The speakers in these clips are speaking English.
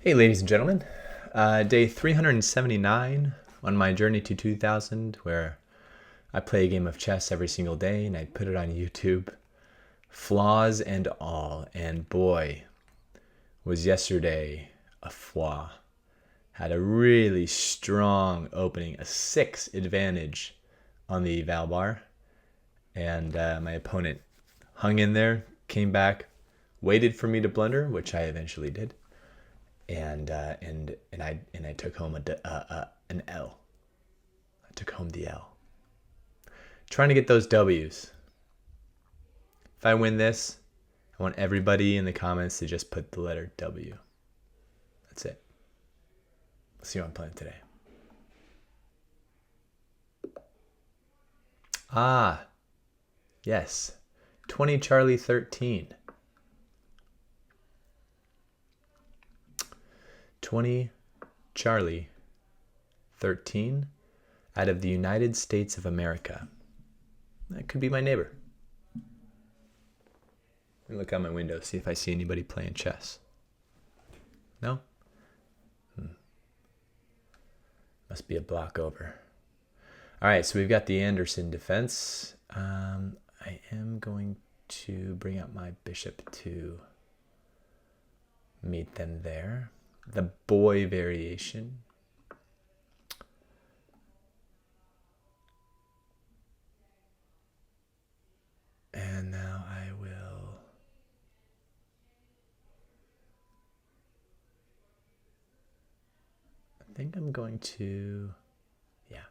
Hey, ladies and gentlemen. Day 379 on my journey to 2000, where I play a game of chess every single day and I put it on YouTube. Flaws and all. And boy, was yesterday a flaw. Had a really strong opening, a 6 advantage on the Val bar. And my opponent hung in there, came back, waited for me to blunder, which I eventually did. And I took home an L. I took home the L. Trying to get those W's. If I win this, I want everybody in the comments to just put the letter W. That's it. Let's see what I'm playing today. Ah, yes. 20 Charlie 13. 20 Charlie 13 out of the United States of America. That could be my neighbor. Let me look out my window, see if I see anybody playing chess. No? Must be a block over. All right, so we've got the Anderson defense. I am going to bring up my bishop to meet them there. The boy variation. And now I will I think I'm going to I'm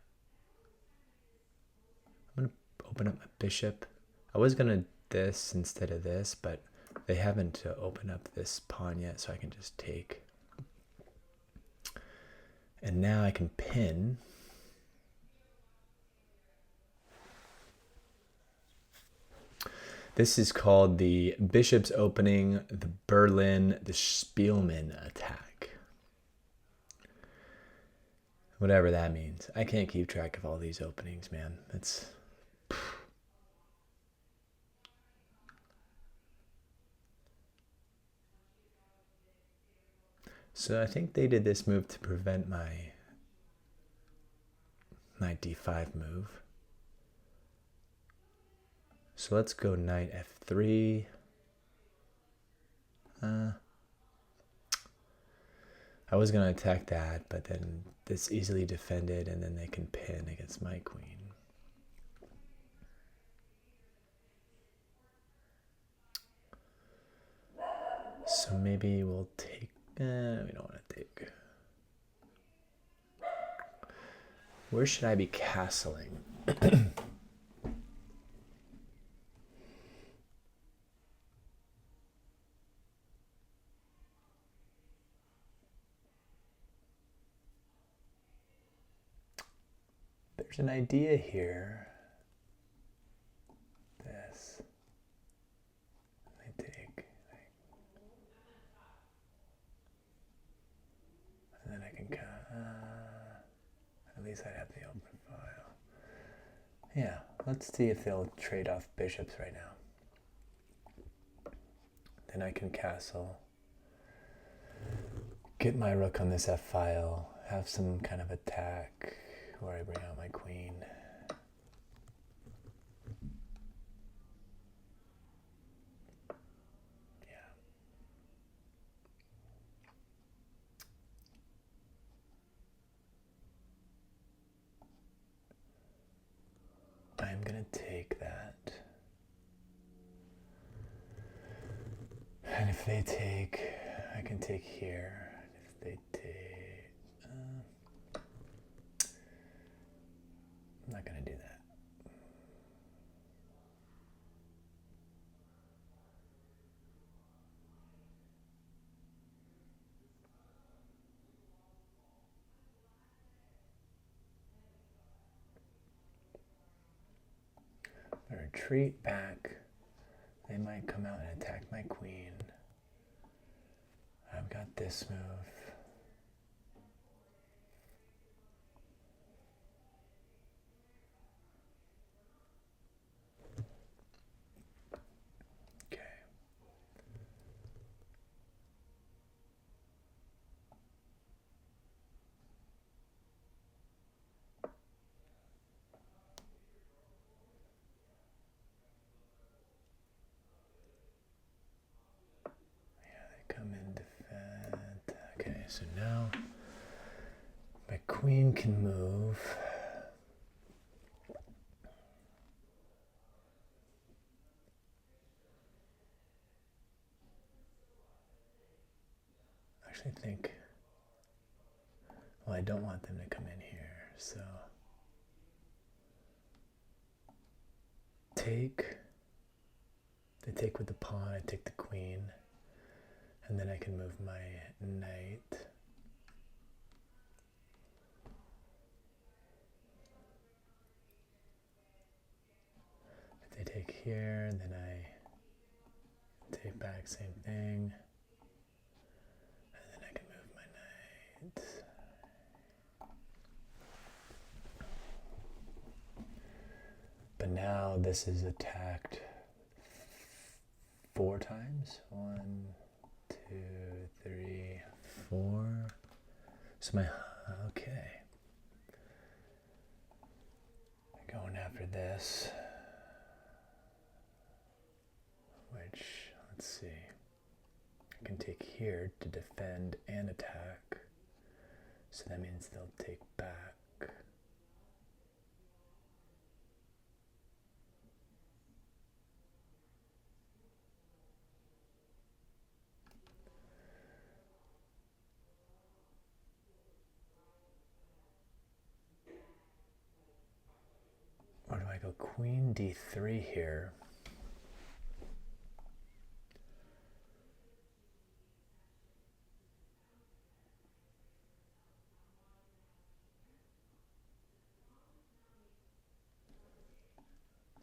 going to open up my bishop. I was going to this instead of this, but they haven't opened up this pawn yet, so I can just take. And now I can pin. This is called the Bishop's Opening, the Berlin, the Spielmann attack. Whatever that means. I can't keep track of all these openings, man. That's... So I think they did this move to prevent my knight d5 move. So let's go knight f3. I was going to attack that, but then this easily defended, and then they can pin against my queen. So maybe we'll take... we don't want to take... Where should I be castling? There's an idea here. This. I take. And then I can at least I'd have the open file. Yeah, let's see if they'll trade off bishops right now. Then I can castle. Get my rook on this f-file. Have some kind of attack where I bring out my queen. I'm going to take that. And if they take, I can take here. If they take, I'm not going to do that. I retreat back. They might come out and attack my queen. I've got this move. Okay. so now my queen can move. I actually think, well, I don't want them to come in here, so take. They take with the pawn, I take the queen, and then I can move my knight. If they take here, then I take back, same thing, and then I can move my knight. But now this is attacked 4 times. 1, 2, 3, 4. So my, okay. Going after this, which, let's see, I can take here to defend and attack. So that means they'll take back. Or do I go queen d3 here?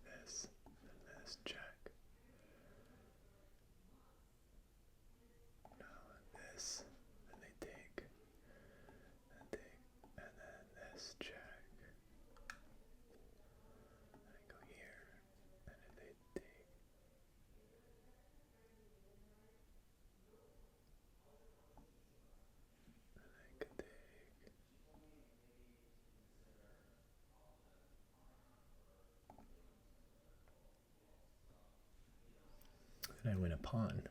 This check. No, this, then they take, and then this check. Go here, and if they take, then I could take. Then I win a pawn.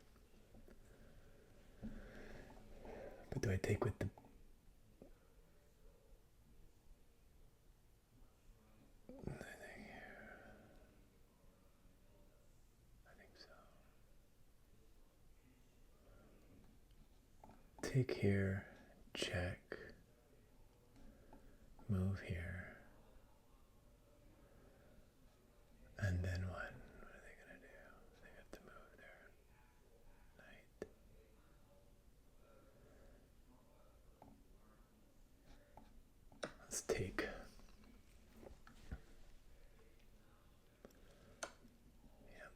But do I take with the? I think so. Take here, check, move here, and then what? What are they gonna do? They have to move their knight. Let's take. Yep.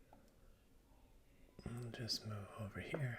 I'll just move over here.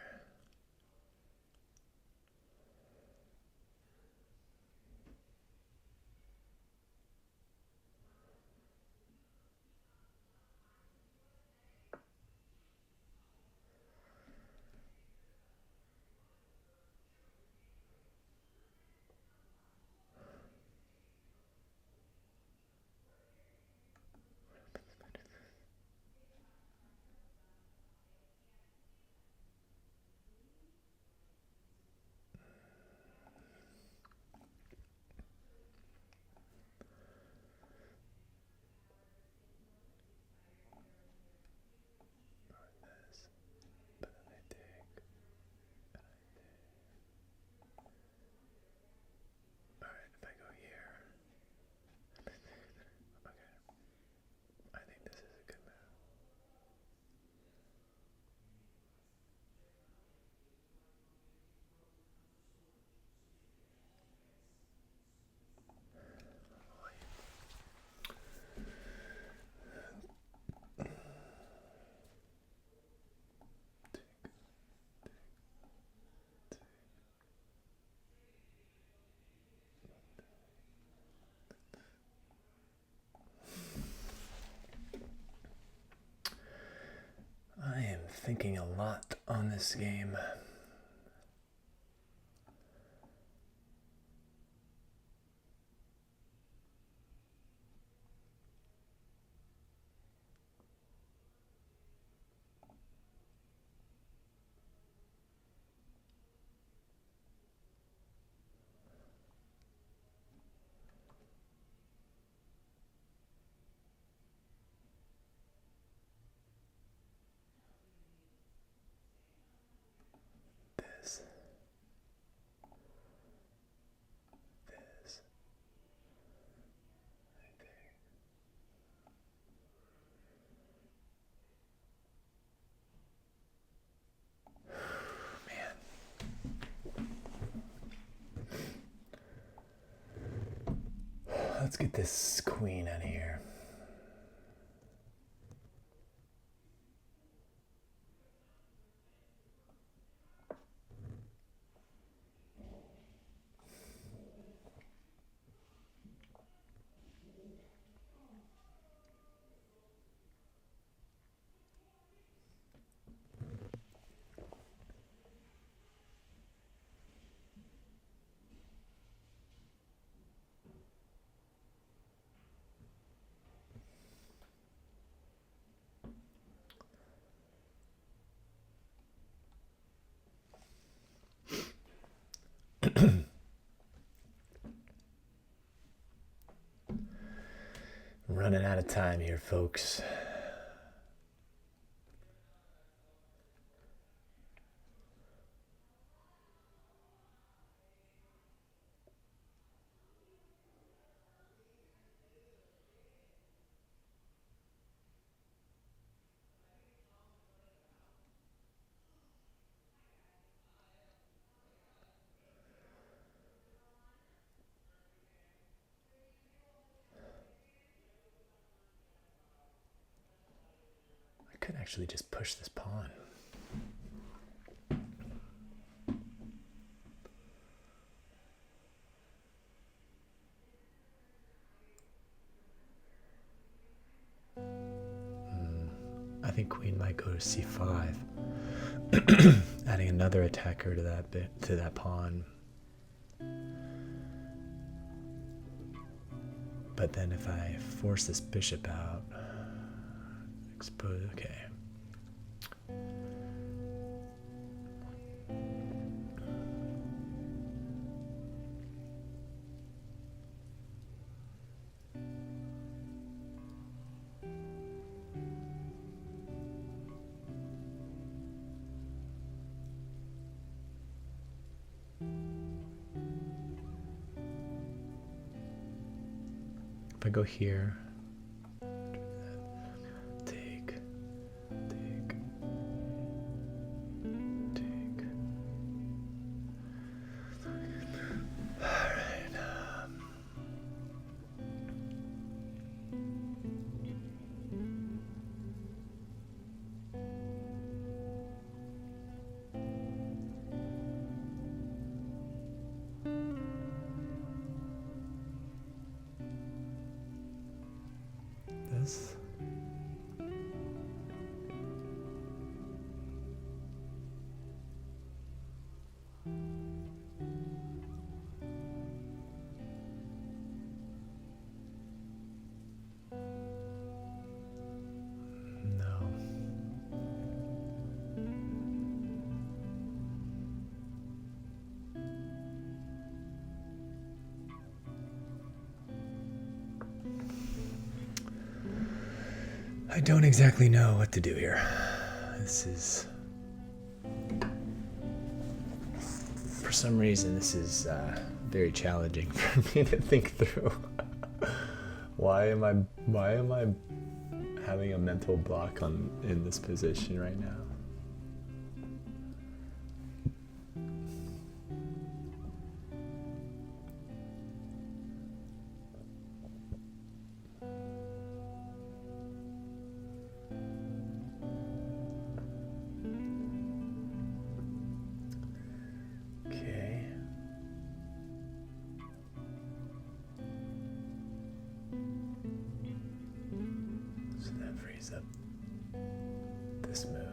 I am thinking a lot on this game. this. This. Right there. Man. Let's get this queen out of here. Running out of time here, folks. Could actually just push this pawn. I think queen might go to c5, adding another attacker to that pawn. But then if I force this bishop out, expose. Okay. If I go here, take. All right. This. No. I don't exactly know what to do here. This is, for some reason, this is very challenging for me to think through. Why am I having a mental block in this position right now? Up this move.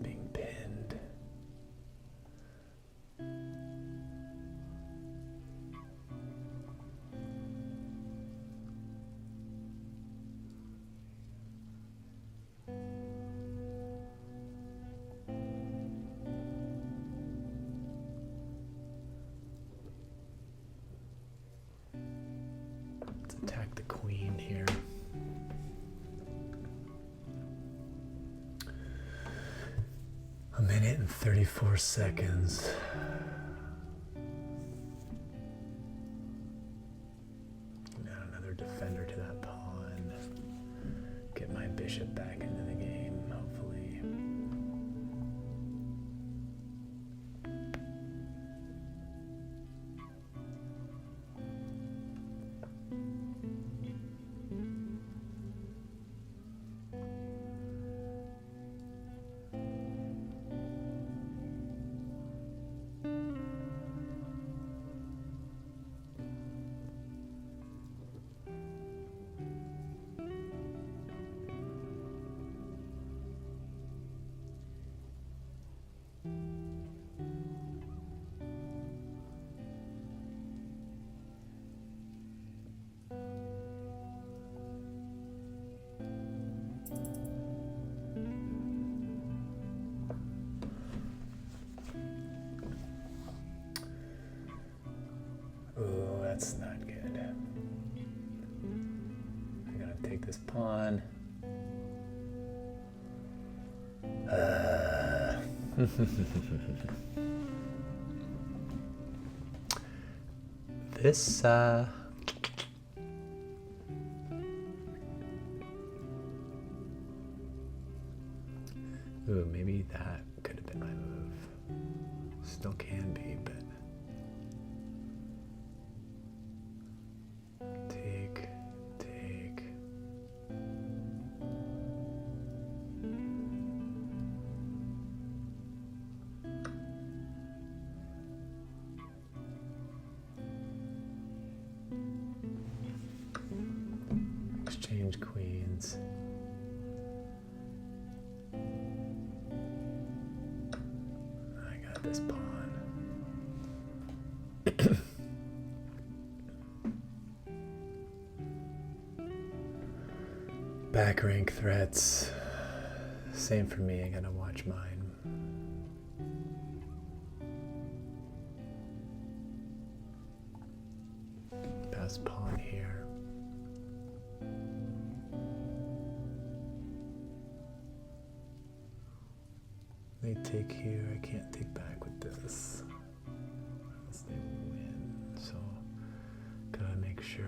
Being pinned. attack the queen here. A minute and 34 seconds. Add another defender to that pawn. Get my bishop back into the game, hopefully. Oh, that's not good. I'm gonna take this pawn. This, ooh, maybe that could have been my move. Still can be, but take. Exchange queens. I got this pawn. Back rank threats. Same for me, I gotta watch mine. Pass pawn here. They take here, I can't take back with this. Unless they win, so gotta make sure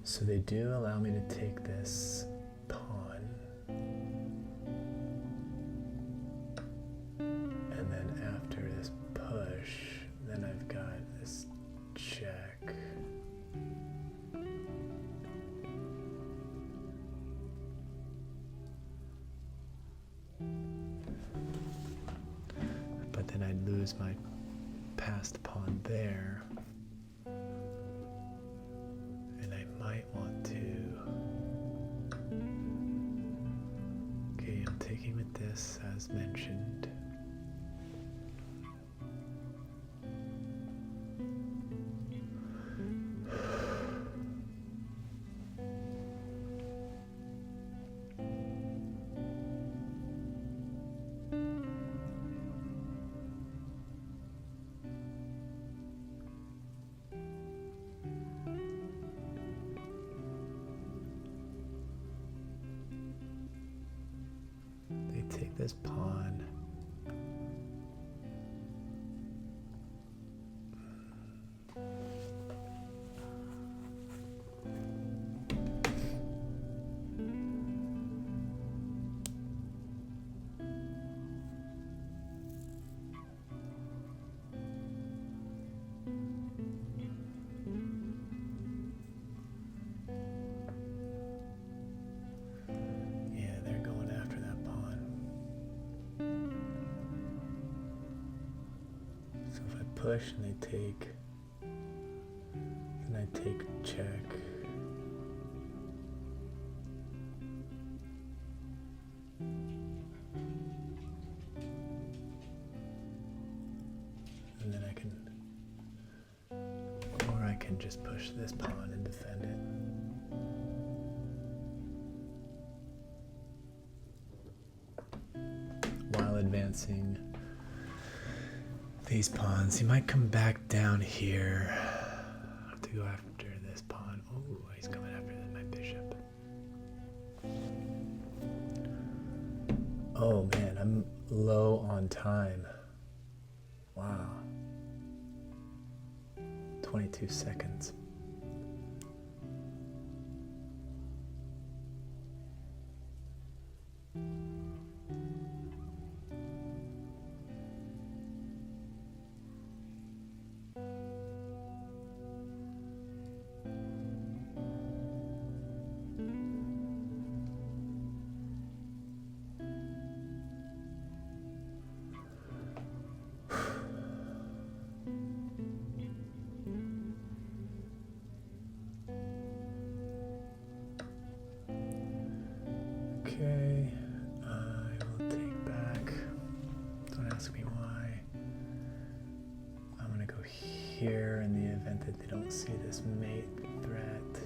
so they do allow me to take this pawn. And then after this push, then I've got this check. But then I'd lose my passed pawn there. Might want to. Okay, I'm taking with this as mentioned. Take this pawn. push and they take, and I take check. And then I can, or I can just push this pawn and defend it. While advancing these pawns. He might come back down here to go after this pawn. Oh, he's coming after my bishop. Oh man, I'm low on time. Wow. 22 seconds. Okay, I will take back. Don't ask me why. I'm gonna go here in the event that they don't see this mate threat.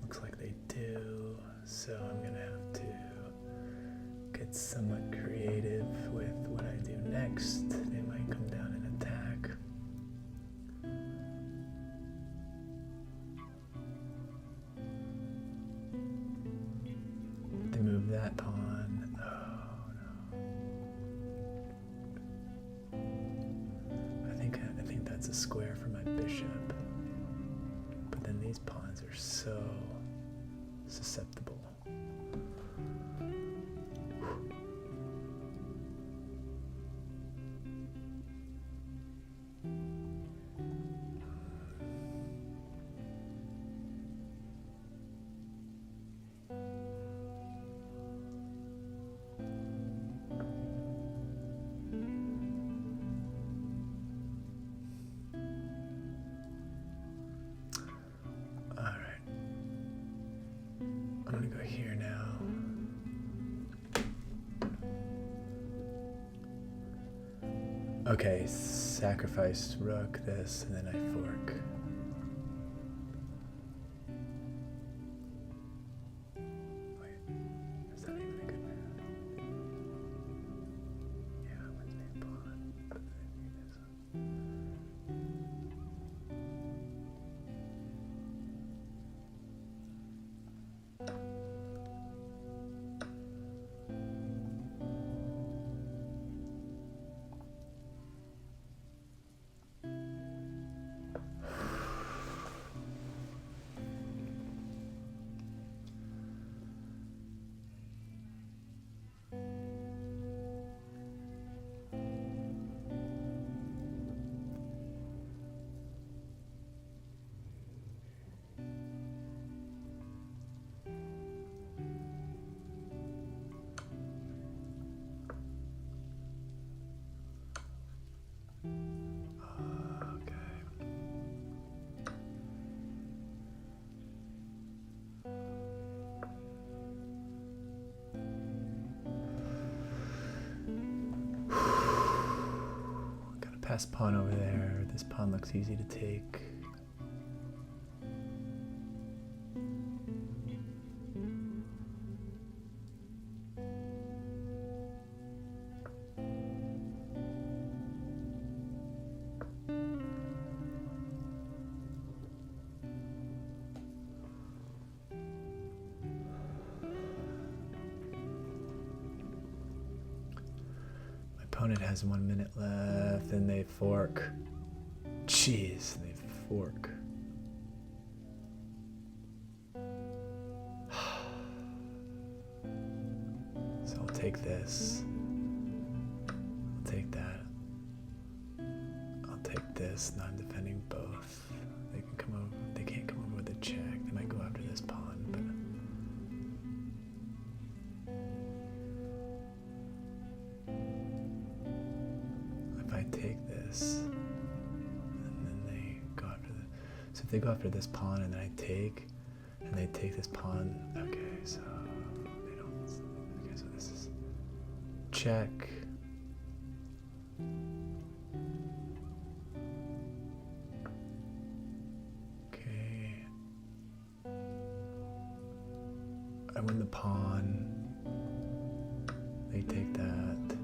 Looks like they do, so I'm gonna have to get somewhat creative with what I do next. They might come down and attack. They move that pawn. Oh no. I think that's a square for my bishop. But then these pawns are so susceptible. I'm gonna go here now. Okay, sacrifice rook this, and then I fork. Wait, is that even a good move? Yeah, what's my pawn? But then I need this one. Pass pawn over there. This pawn looks easy to take. Opponent has 1 minute left, and they fork. Jeez, they fork. So I'll take this. I'll take that. I'll take this. Now I'm defending both. They can come over. They can't come over with a check. They might go after this pawn, but this. And then they go after the... So if they go after this pawn and then I take, and they take this pawn, okay, so they don't... Okay, so this is check. Okay. I win the pawn. They take that.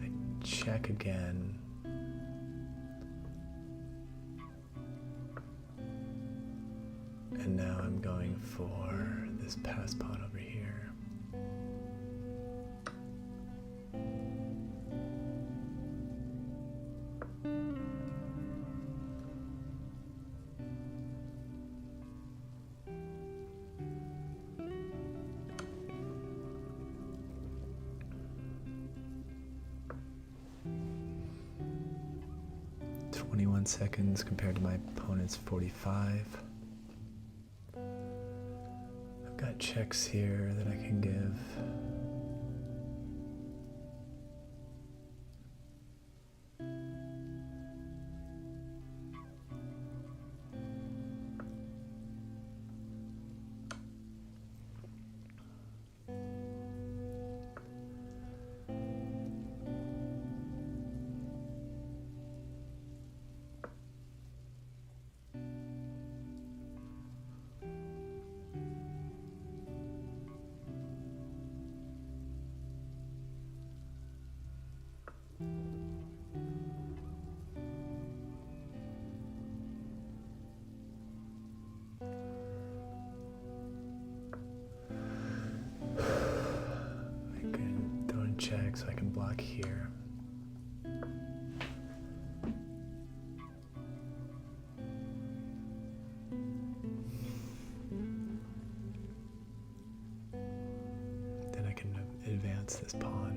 I check again. And now I'm going for this pass pawn over here. Seconds compared to my opponent's 45. I've got checks here that I can give. Check so I can block here. Then I can advance this pawn.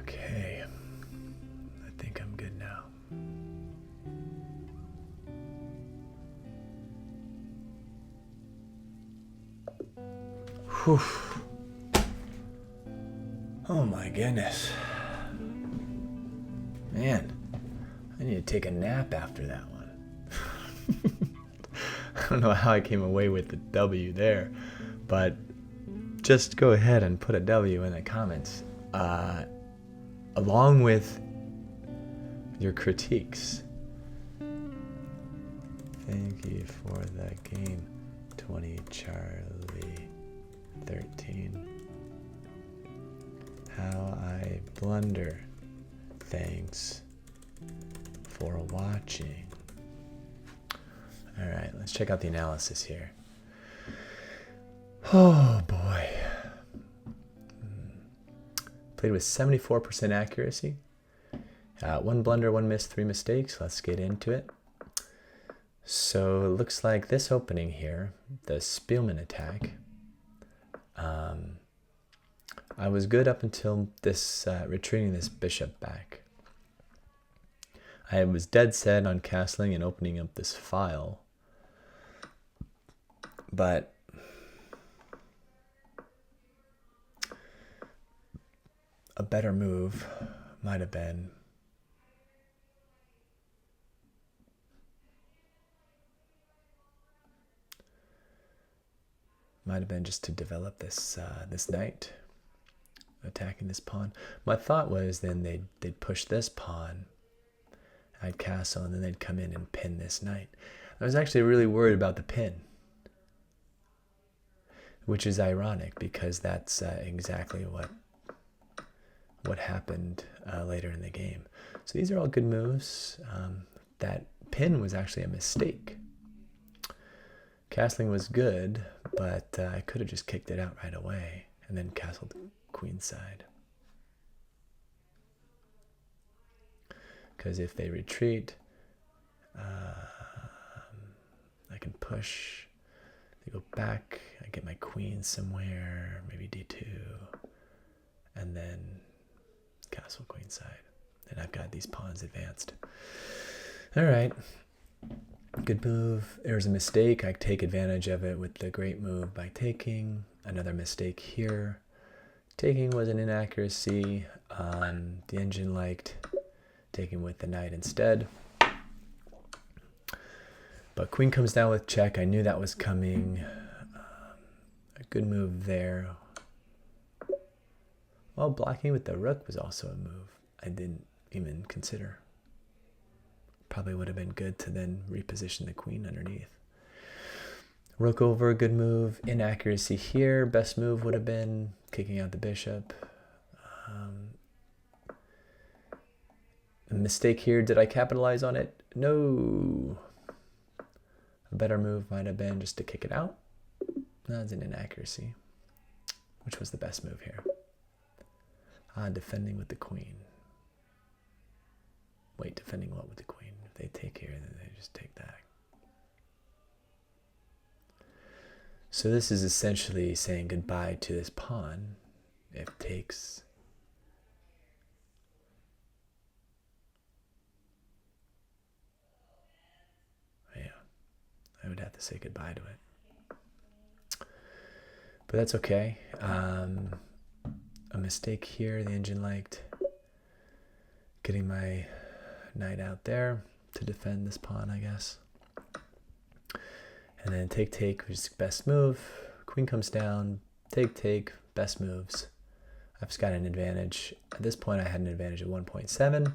Okay, I think I'm good now. Whew. Oh my goodness. Man, I need to take a nap after that one. I don't know how I came away with the W there, but just go ahead and put a W in the comments, along with your critiques. Thank you for the game. 20 Charlie 13. How I blunder. Thanks for watching. All right, let's check out the analysis here. Oh boy. Played with 74% accuracy. One blunder, one miss, 3 mistakes. Let's get into it. So it looks like this opening here, the Spielmann attack, I was good up until this retreating this bishop back. I was dead set on castling and opening up this file, but a better move might have been just to develop this this knight, attacking this pawn. My thought was then they'd push this pawn, I'd castle, and then they'd come in and pin this knight. I was actually really worried about the pin, which is ironic because that's exactly what happened later in the game. So these are all good moves. That pin was actually a mistake. Castling was good, but I could have just kicked it out right away and then castled queenside. Because if they retreat, I can push. They go back. I get my queen somewhere, maybe d2, and then castle queenside. And I've got these pawns advanced. All right. Good move. There's a mistake. I take advantage of it with the great move by taking. Another mistake here. Taking was an inaccuracy. The engine liked taking with the knight instead. But queen comes down with check. I knew that was coming. A good move there. Well, blocking with the rook was also a move I didn't even consider. Probably would have been good to then reposition the queen underneath. Rook over, a good move. Inaccuracy here. Best move would have been kicking out the bishop. A mistake here. Did I capitalize on it? No. A better move might have been just to kick it out. That's an inaccuracy. Which was the best move here? Defending with the queen. Wait, defending what with the queen? If they take here, then they just take that. So this is essentially saying goodbye to this pawn. If takes. Yeah, I would have to say goodbye to it. But that's okay. A mistake here, the engine liked getting my knight out there to defend this pawn, I guess. And then take, which is best move. Queen comes down, take, best moves. I've just got an advantage. At this point, I had an advantage of 1.7.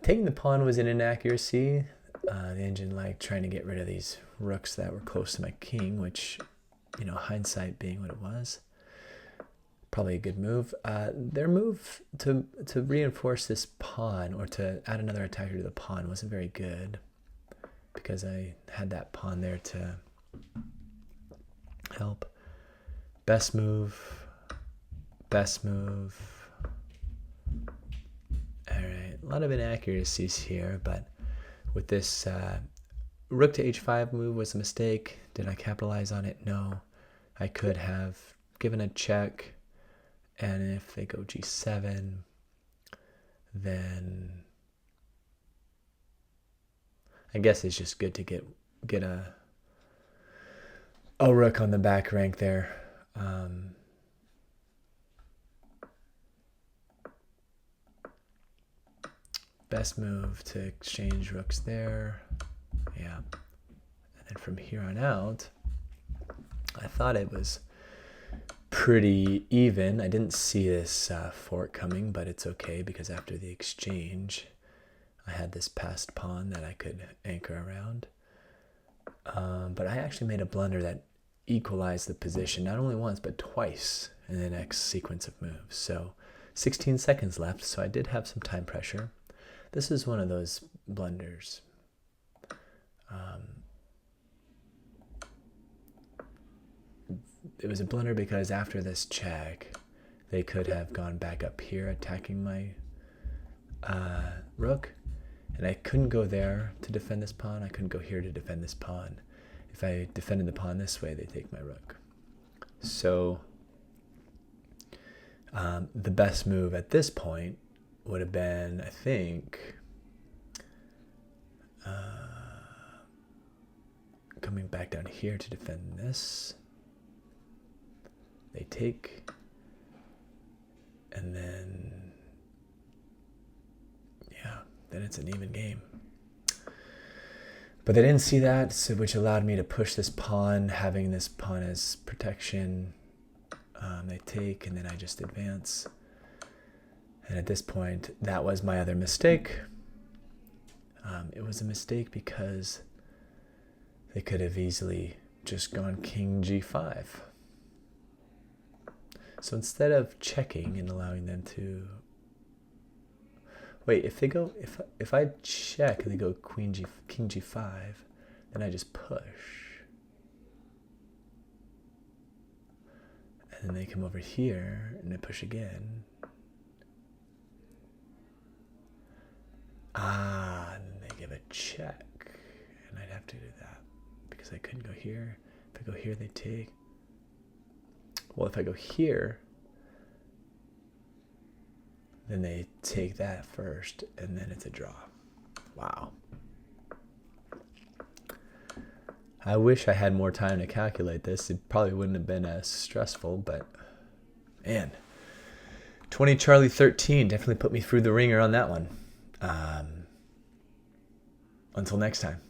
Taking the pawn was an inaccuracy. The engine liked trying to get rid of these rooks that were close to my king, which, you know, hindsight being what it was. Probably a good move. Their move to reinforce this pawn or to add another attacker to the pawn wasn't very good because I had that pawn there to help. Best move. All right, a lot of inaccuracies here, but with this rook to h5 move was a mistake. Did I capitalize on it? No. I could have given a check. And if they go g7, then I guess it's just good to get a rook on the back rank there. Best move to exchange rooks there. Yeah. And then from here on out, I thought it was pretty even. I didn't see this fork coming, but it's okay because after the exchange, I had this passed pawn that I could anchor around. But I actually made a blunder that equalized the position not only once, but twice in the next sequence of moves. So 16 seconds left, so I did have some time pressure. This is one of those blunders. It was a blunder because after this check, they could have gone back up here attacking my rook. And I couldn't go there to defend this pawn. I couldn't go here to defend this pawn. If I defended the pawn this way, they take my rook. So the best move at this point would have been, I think, coming back down here to defend this. They take, and then, yeah, then it's an even game. But they didn't see that, so, which allowed me to push this pawn, having this pawn as protection. They take, and then I just advance. And at this point, that was my other mistake. it was a mistake because they could have easily just gone king g5. So instead of checking and allowing them to... Wait, if they go, if I check and they go king g5, then I just push. And then they come over here and they push again. And then they give a check. And I'd have to do that because I couldn't go here. If I go here, they take. Well, if I go here, then they take that first, and then it's a draw. Wow. I wish I had more time to calculate this. It probably wouldn't have been as stressful, but man. 20 Charlie 13 definitely put me through the ringer on that one. Until next time.